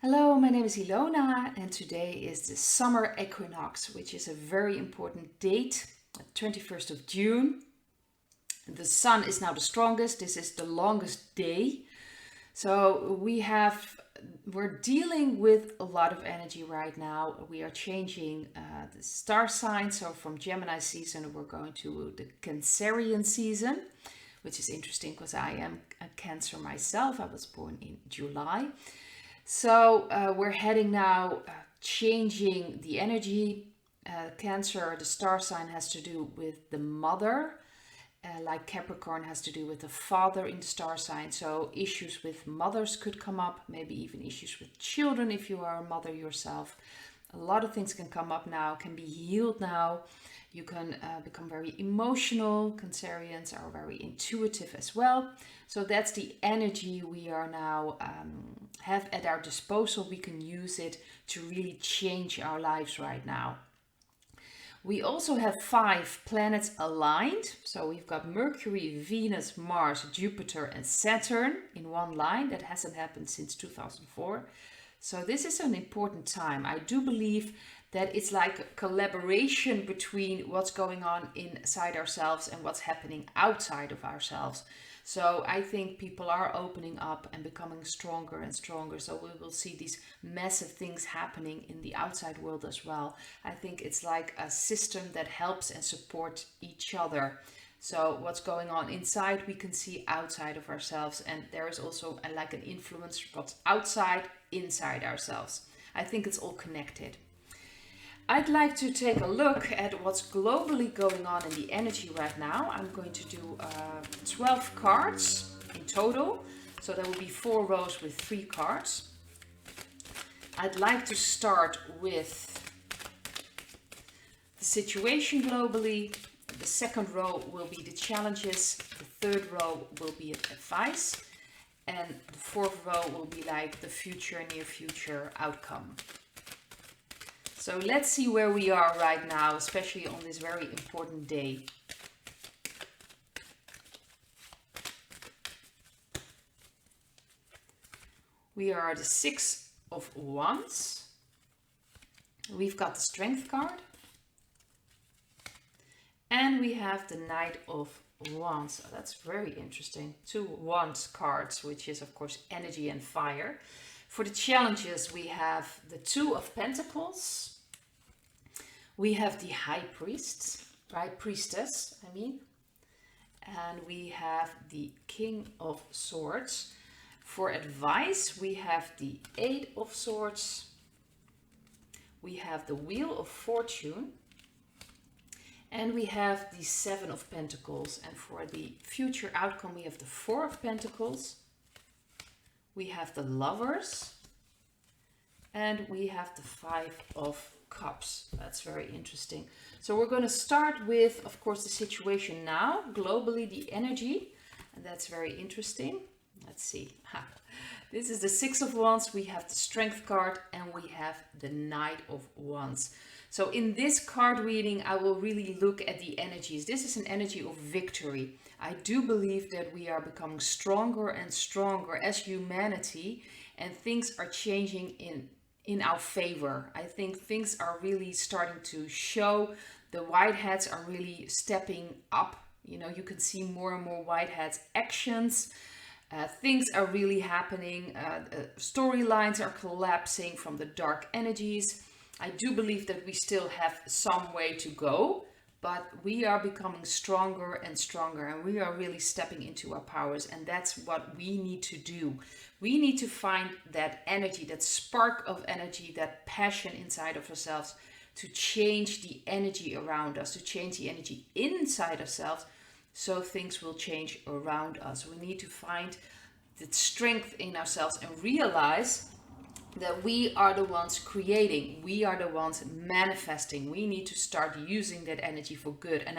Hello, my name is Ilona and today is the summer equinox, which is a very important date, 21st of June. The sun is now the strongest. This is the longest day. So we're dealing with a lot of energy right now. We are changing the star sign. So from Gemini season, we're going to the Cancerian season, which is interesting because I am a Cancer myself. I was born in July. So we're heading now, changing the energy. Cancer, the star sign, has to do with the mother, like Capricorn has to do with the father in the star sign. So issues with mothers could come up, maybe even issues with children if you are a mother yourself. A lot of things can come up now, can be healed now. You can become very emotional. Cancerians are very intuitive as well. So that's the energy we are now have at our disposal. We can use it to really change our lives right now. We also have 5 planets aligned. So we've got Mercury, Venus, Mars, Jupiter and Saturn in one line. That hasn't happened since 2004. So this is an important time. I do believe that it's like a collaboration between what's going on inside ourselves and what's happening outside of ourselves. So I think people are opening up and becoming stronger and stronger. So we will see these massive things happening in the outside world as well. I think it's like a system that helps and supports each other. So what's going on inside, we can see outside of ourselves. And there is also like an influence what's outside, inside ourselves. I think it's all connected. I'd like to take a look at what's globally going on in the energy right now. I'm going to do 12 cards in total. So there will be 4 rows with 3 cards. I'd like to start with the situation globally. The second row will be the challenges. The third row will be advice. And the fourth row will be like the future, near future outcome. So let's see where we are right now, especially on this very important day. We are the 6 of Wands. We've got the Strength card. And we have the Knight of Wands. So that's very interesting. 2 Wands cards, which is of course energy and fire. For the challenges, we have the 2 of Pentacles. We have the High Priestess, and we have the King of Swords. For advice, we have the 8 of Swords. We have the Wheel of Fortune. And we have the 7 of Pentacles. And for the future outcome, we have the 4 of Pentacles. We have the Lovers. And we have the 5 of Cups. That's very interesting. So we're going to start with, of course, the situation now, globally, the energy. And that's very interesting. Let's see. This is the 6 of Wands. We have the Strength card and we have the Knight of Wands. So in this card reading, I will really look at the energies. This is an energy of victory. I do believe that we are becoming stronger and stronger as humanity, and things are changing in our favor. I think things are really starting to show. The white hats are really stepping up. You know, you can see more and more white hats actions. Things are really happening. Storylines are collapsing from the dark energies. I do believe that we still have some way to go, but we are becoming stronger and stronger, and we are really stepping into our powers, and that's what we need to do. We need to find that energy, that spark of energy, that passion inside of ourselves to change the energy around us, to change the energy inside ourselves, so things will change around us. We need to find the strength in ourselves and realize that we are the ones creating, we are the ones manifesting. We need to start using that energy for good. And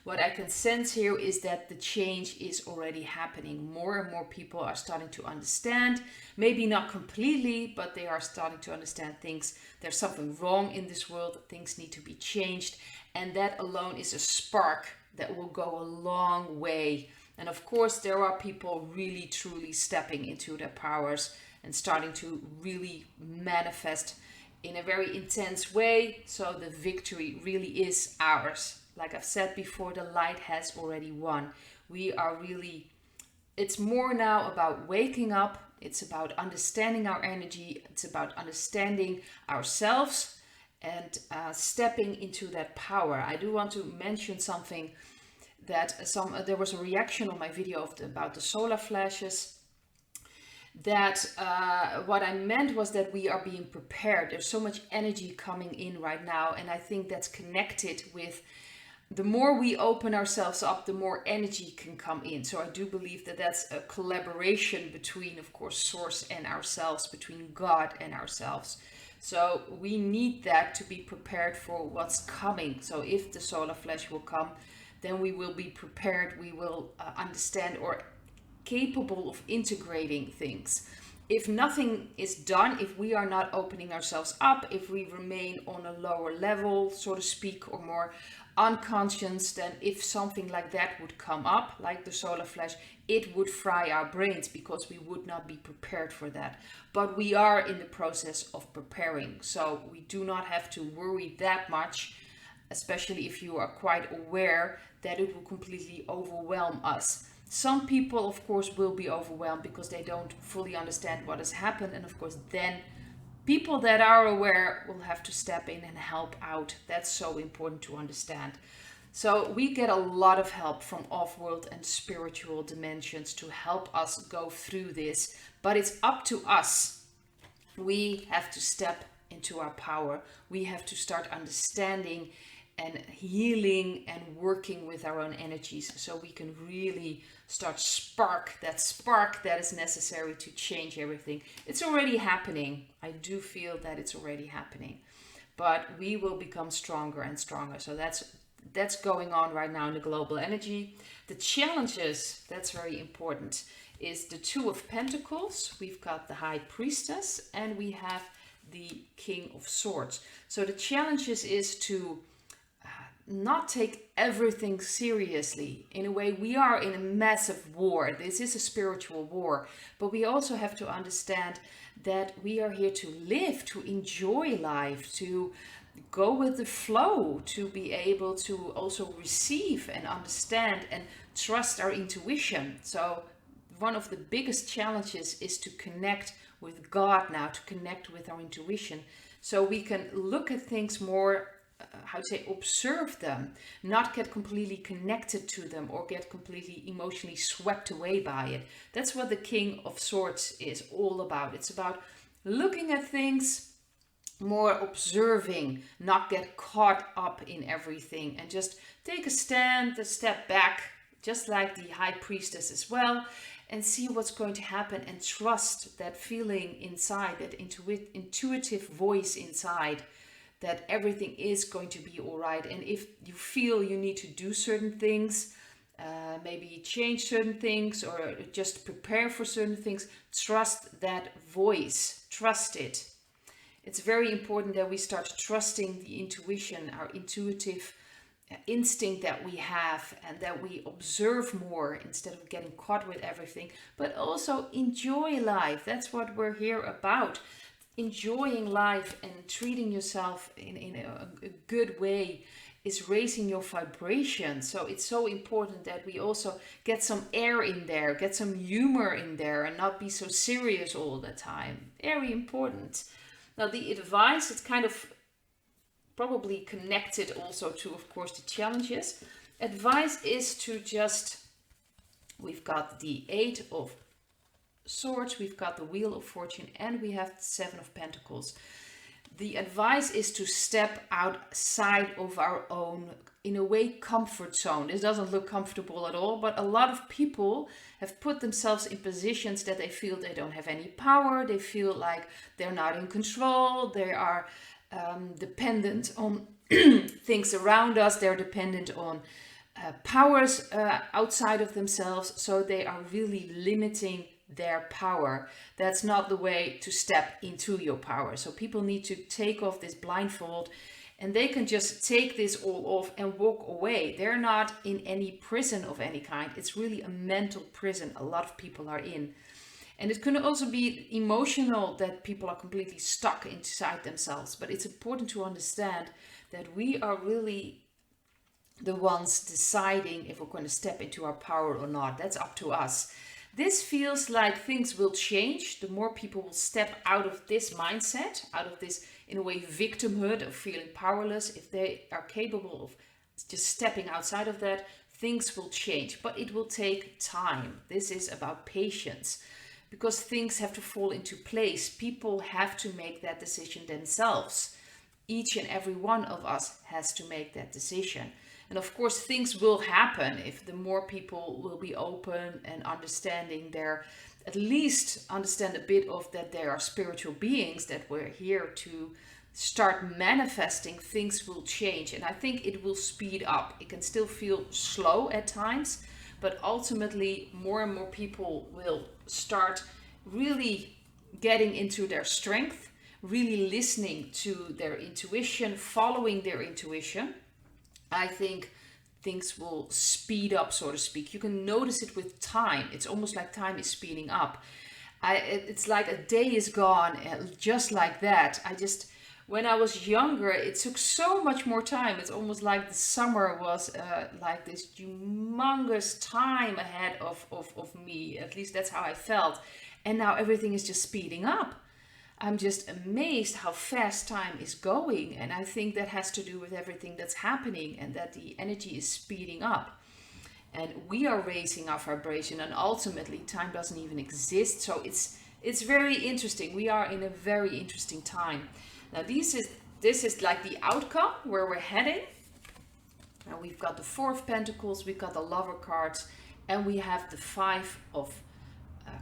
what I can sense here is that the change is already happening. More and more people are starting to understand, maybe not completely, but they are starting to understand things. There's something wrong in this world, things need to be changed. And that alone is a spark that will go a long way. And of course, there are people really truly stepping into their powers and starting to really manifest in a very intense way. So the victory really is ours. Like I've said before, the light has already won. We are really, it's more now about waking up. It's about understanding our energy. It's about understanding ourselves and stepping into that power. I do want to mention something that there was a reaction on my video about the solar flashes. That what I meant was that we are being prepared. There's so much energy coming in right now, and I think that's connected with the more we open ourselves up, the more energy can come in. So I do believe that that's a collaboration between, of course, Source and ourselves, between God and ourselves. So we need that to be prepared for what's coming. So if the solar flash will come, then we will be prepared. We will understand or capable of integrating things. If nothing is done, if we are not opening ourselves up, if we remain on a lower level, so to speak, or more unconscious, then if something like that would come up, like the solar flash, it would fry our brains because we would not be prepared for that. But we are in the process of preparing, so we do not have to worry that much, especially if you are quite aware that it will completely overwhelm us. Some people, of course, will be overwhelmed because they don't fully understand what has happened. And of course, then people that are aware will have to step in and help out. That's so important to understand. So we get a lot of help from off-world and spiritual dimensions to help us go through this. But it's up to us. We have to step into our power. We have to start understanding and healing and working with our own energies so we can really start spark that is necessary to change everything. It's already happening. I do feel that it's already happening, but we will become stronger and stronger. So that's going on right now in the global energy. The challenges, that's very important, is the Two of Pentacles. We've got the High Priestess and we have the King of Swords. So the challenges is to not take everything seriously. In a way, we are in a massive war. This is a spiritual war, but we also have to understand that we are here to live, to enjoy life, to go with the flow, to be able to also receive and understand and trust our intuition. So one of the biggest challenges is to connect with God now, to connect with our intuition, so we can look at things more, observe them, not get completely connected to them or get completely emotionally swept away by it. That's what the King of Swords is all about. It's about looking at things, more observing, not get caught up in everything, and just take a stand, a step back, just like the High Priestess as well, and see what's going to happen and trust that feeling inside, that intuitive voice inside, that everything is going to be all right. And if you feel you need to do certain things, maybe change certain things or just prepare for certain things, trust that voice, trust it. It's very important that we start trusting the intuition, our intuitive instinct that we have, and that we observe more instead of getting caught with everything, but also enjoy life. That's what we're here about. Enjoying life and treating yourself in a good way is raising your vibration. So it's so important that we also get some air in there, get some humor in there, and not be so serious all the time. Very important. Now the advice, it's kind of probably connected also to, of course, the challenges. Advice is to just, we've got the Eight of Swords, we've got the Wheel of Fortune, and we have the Seven of Pentacles. The advice is to step outside of our own, in a way, comfort zone. This doesn't look comfortable at all, but a lot of people have put themselves in positions that they feel they don't have any power. They feel like they're not in control. They are dependent on things around us. They're dependent on powers outside of themselves. So they are really limiting their power. That's not the way to step into your power. So people need to take off this blindfold, and they can just take this all off and walk away. They're not in any prison of any kind. It's really a mental prison a lot of people are in. And it can also be emotional, that people are completely stuck inside themselves. But it's important to understand that we are really the ones deciding if we're going to step into our power or not. That's up to us. This feels like things will change. The more people will step out of this mindset, out of this, in a way, victimhood of feeling powerless, if they are capable of just stepping outside of that, things will change. But it will take time. This is about patience, because things have to fall into place. People have to make that decision themselves. Each and every one of us has to make that decision. And of course, things will happen if the more people will be open and understanding their, at least understand a bit of that they are spiritual beings, that we're here to start manifesting, things will change. And I think it will speed up. It can still feel slow at times, but ultimately more and more people will start really getting into their strength, really listening to their intuition, following their intuition. I think things will speed up, so to speak. You can notice it with time. It's almost like time is speeding up. It's like a day is gone, just like that. When I was younger, it took so much more time. It's almost like the summer was like this humongous time ahead of me. At least that's how I felt. And now everything is just speeding up. I'm just amazed how fast time is going. And I think that has to do with everything that's happening, and that the energy is speeding up. And we are raising our vibration, and ultimately time doesn't even exist. So it's very interesting. We are in a very interesting time. Now this is like the outcome, where we're heading. Now we've got the Four of Pentacles, we've got the Lover cards, and we have the Five of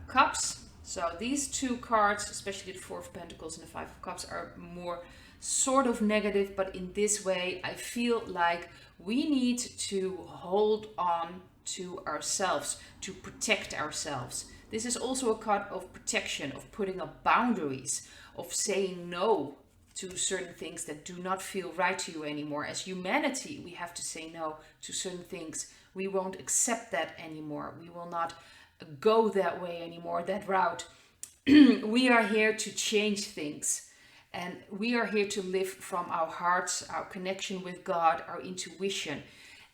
Cups. So these two cards, especially the Four of Pentacles and the Five of Cups, are more sort of negative, but in this way, I feel like we need to hold on to ourselves, to protect ourselves. This is also a card of protection, of putting up boundaries, of saying no to certain things that do not feel right to you anymore. As humanity, we have to say no to certain things. We won't accept that anymore. We will not go that way anymore, that route. We are here to change things, and we are here to live from our hearts, our connection with God, our intuition.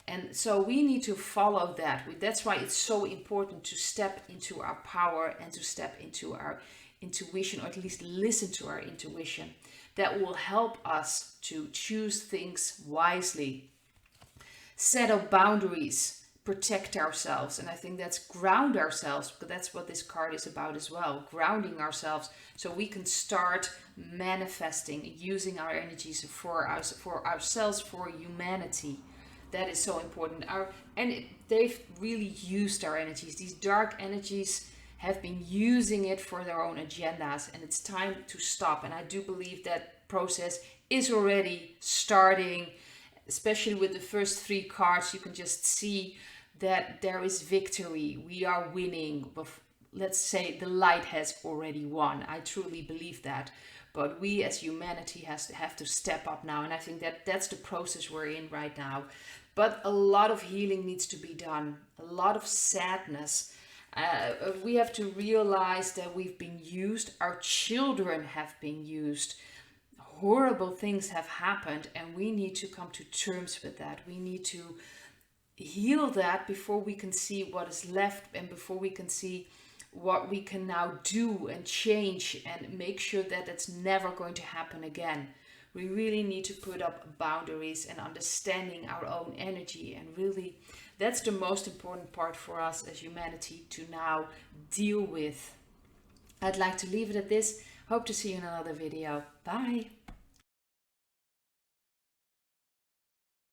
And so we need to follow that. That's why it's so important to step into our power and to step into our intuition, or at least listen to our intuition. That will help us to choose things wisely, set up boundaries, protect ourselves. And I think that's ground ourselves, because that's what this card is about as well, grounding ourselves, so we can start manifesting, using our energies for ourselves, for humanity. That is so important. They've really used our energies. These dark energies have been using it for their own agendas, and it's time to stop. And I do believe that process is already starting, especially with the first three cards. You can just see that there is victory. We are winning. Let's say the light has already won. I truly believe that. But we as humanity have to step up now. And I think that's the process we're in right now. But a lot of healing needs to be done. A lot of sadness. We have to realize that we've been used. Our children have been used. Horrible things have happened, and we need to come to terms with that. We need to heal that before we can see what is left, and before we can see what we can now do and change and make sure that it's never going to happen again. We really need to put up boundaries and understanding our own energy, and really that's the most important part for us as humanity to now deal with. I'd like to leave it at this. Hope to see you in another video. Bye.